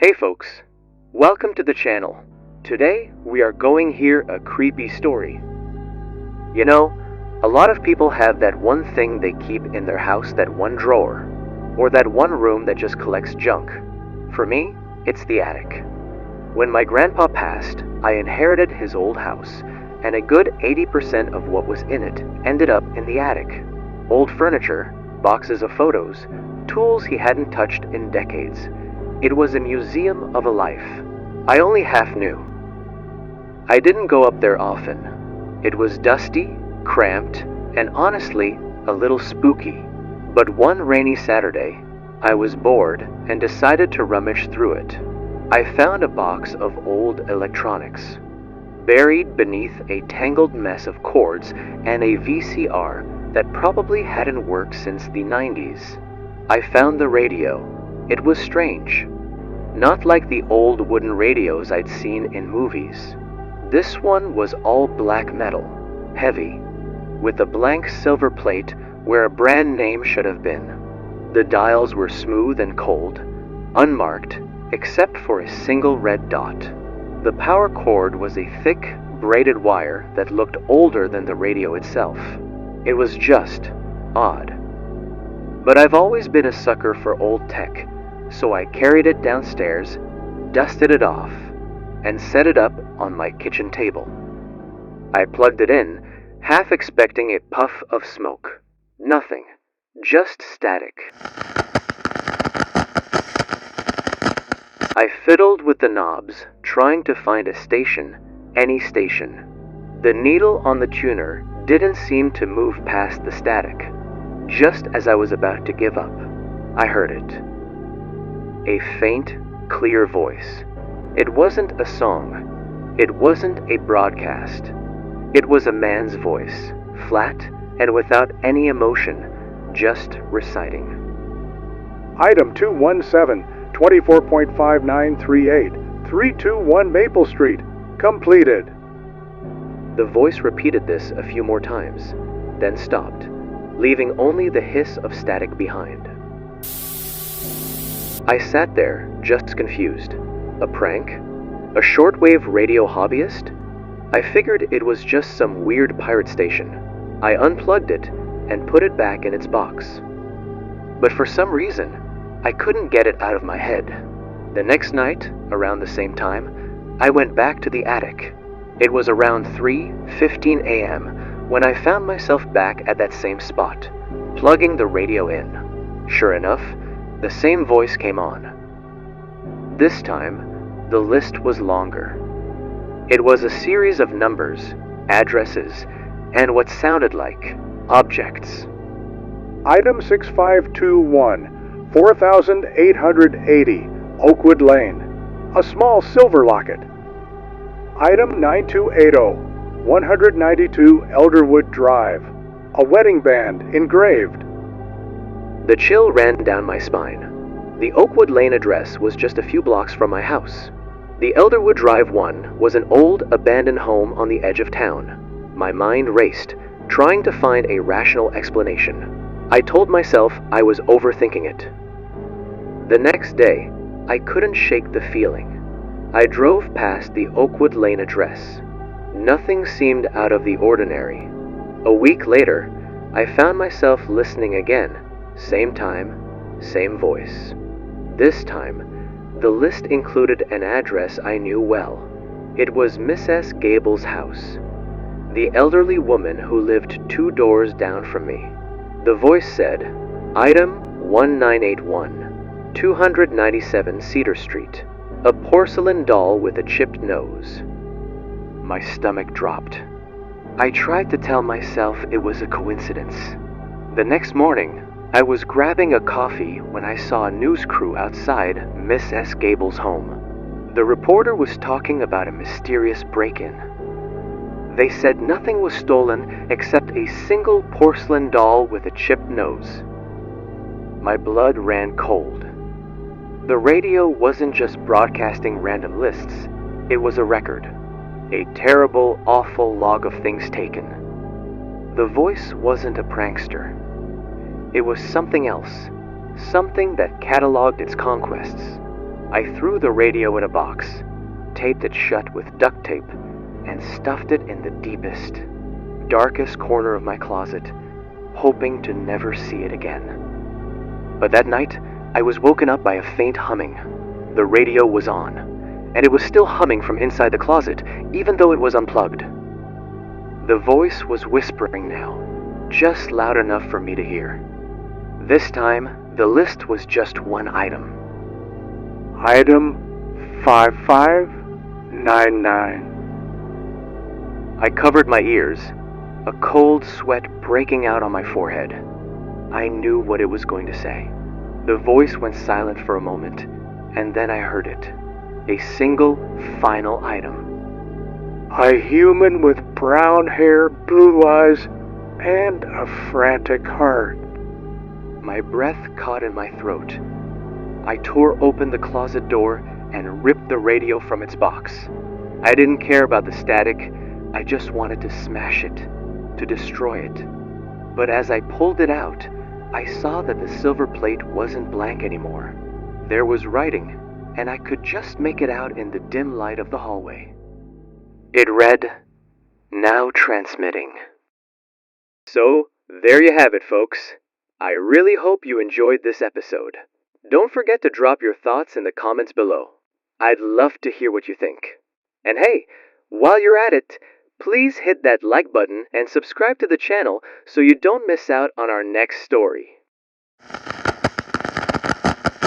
Hey folks, welcome to the channel. Today we are going hear a creepy story. You know, a lot of people have that one thing they keep in their house, that one drawer, or that one room that just collects junk. For me, it's the attic. When my grandpa passed, I inherited his old house, and a good 80% of what was in it ended up in the attic. Old furniture, boxes of photos, tools he hadn't touched in decades. It was a museum of a life I only half knew. I didn't go up there often. It was dusty, cramped, and honestly, a little spooky. But one rainy Saturday, I was bored and decided to rummage through it. I found a box of old electronics, buried beneath a tangled mess of cords and a VCR that probably hadn't worked since the 90s. I found the radio. It was strange. Not like the old wooden radios I'd seen in movies. This one was all black metal, heavy, with a blank silver plate where a brand name should have been. The dials were smooth and cold, unmarked, except for a single red dot. The power cord was a thick, braided wire that looked older than the radio itself. It was just odd. But I've always been a sucker for old tech, so I carried it downstairs, dusted it off, and set it up on my kitchen table. I plugged it in, half expecting a puff of smoke. Nothing, just static. I fiddled with the knobs, trying to find a station, any station. The needle on the tuner didn't seem to move past the static. Just as I was about to give up, I heard it. A faint, clear voice. It wasn't a song. It wasn't a broadcast. It was a man's voice, flat and without any emotion, just reciting. Item 217, 24.5938, 321 Maple Street. Completed. The voice repeated this a few more times, then stopped, leaving only the hiss of static behind. I sat there, just confused. A prank? A shortwave radio hobbyist? I figured it was just some weird pirate station. I unplugged it and put it back in its box. But for some reason, I couldn't get it out of my head. The next night, around the same time, I went back to the attic. It was around 3:15 a.m. when I found myself back at that same spot, plugging the radio in. Sure enough, the same voice came on. This time, the list was longer. It was a series of numbers, addresses, and what sounded like objects. Item 6521, 4880, Oakwood Lane. A small silver locket. Item 9280, 192 Elderwood Drive. A wedding band engraved. The chill ran down my spine. The Oakwood Lane address was just a few blocks from my house. The Elderwood Drive one was an old, abandoned home on the edge of town. My mind raced, trying to find a rational explanation. I told myself I was overthinking it. The next day, I couldn't shake the feeling. I drove past the Oakwood Lane address. Nothing seemed out of the ordinary. A week later, I found myself listening again. Same time, same voice. This time, the list included an address I knew well. It was Mrs. Gable's house, the elderly woman who lived 2 doors down from me. The voice said, Item 1981, 297 Cedar Street, a porcelain doll with a chipped nose. My stomach dropped. I tried to tell myself it was a coincidence. The next morning, I was grabbing a coffee when I saw a news crew outside Miss S. Gable's home. The reporter was talking about a mysterious break-in. They said nothing was stolen except a single porcelain doll with a chipped nose. My blood ran cold. The radio wasn't just broadcasting random lists. It was a record. A terrible, awful log of things taken. The voice wasn't a prankster. It was something else, something that cataloged its conquests. I threw the radio in a box, taped it shut with duct tape, and stuffed it in the deepest, darkest corner of my closet, hoping to never see it again. But that night, I was woken up by a faint humming. The radio was on, and it was still humming from inside the closet, even though it was unplugged. The voice was whispering now, just loud enough for me to hear. This time, the list was just one item. Item 5599. I covered my ears, a cold sweat breaking out on my forehead. I knew what it was going to say. The voice went silent for a moment, and then I heard it. A single, final item. A human with brown hair, blue eyes, and a frantic heart. My breath caught in my throat. I tore open the closet door and ripped the radio from its box. I didn't care about the static. I just wanted to smash it, to destroy it. But as I pulled it out, I saw that the silver plate wasn't blank anymore. There was writing, and I could just make it out in the dim light of the hallway. It read, "Now transmitting." So, there you have it, folks. I really hope you enjoyed this episode. Don't forget to drop your thoughts in the comments below. I'd love to hear what you think. And hey, while you're at it, please hit that like button and subscribe to the channel so you don't miss out on our next story.